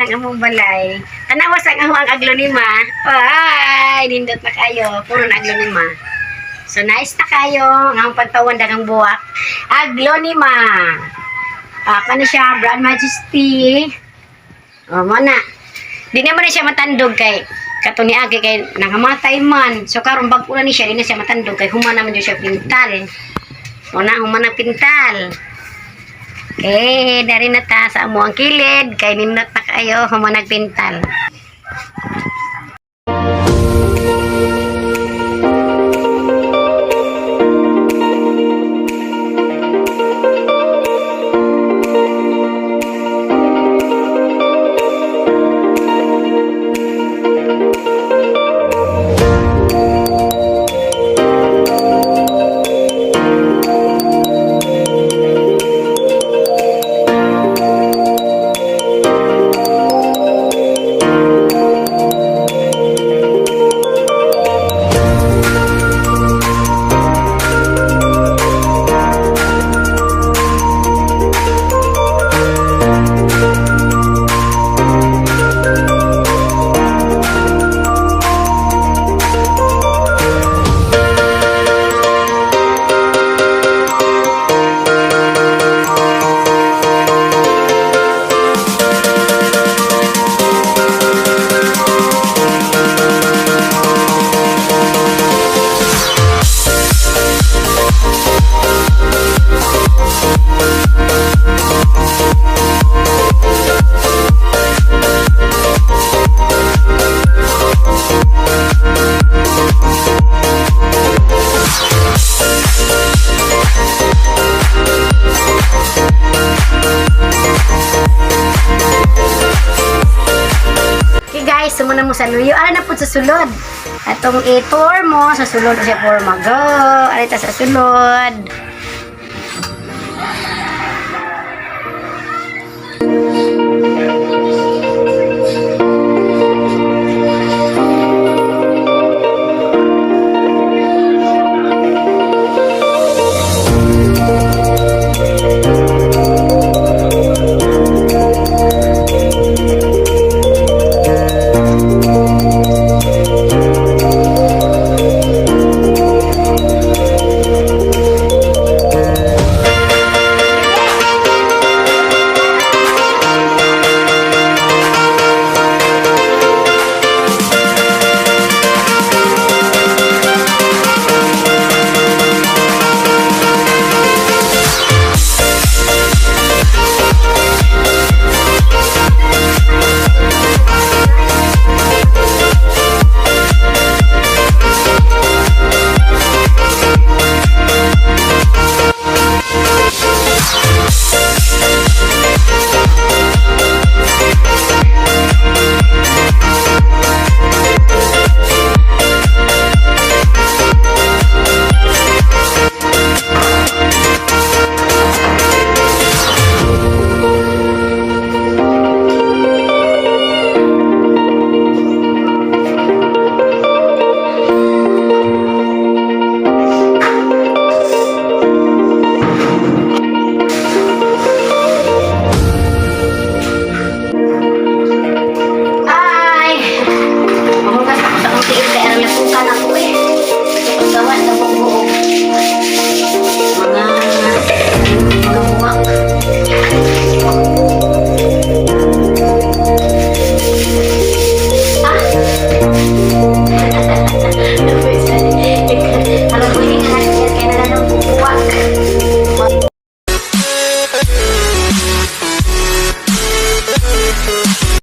ng among balay. Tanawas ang among aglonema. Ay, nindot na kayo. Puro na aglonema. So, nice na kayo. Ang among pagtawan dagang buwak. Aglonema. Kano siya, Brand Majesty. O, mana. Di naman na siya matandog kay katong niagi kay nangamatay man. So, karon bag una ni siya, di na siya matandog kay humana man siya pintal. Una, humana pintal. Dari na ta sa amo ang kilid kay nindot na kayo humanag pintal. Sumuna mo sa luyo. Na po sa sulod. Atong i-tour mo sa sulod sa forma. Go! Alita sa sulod.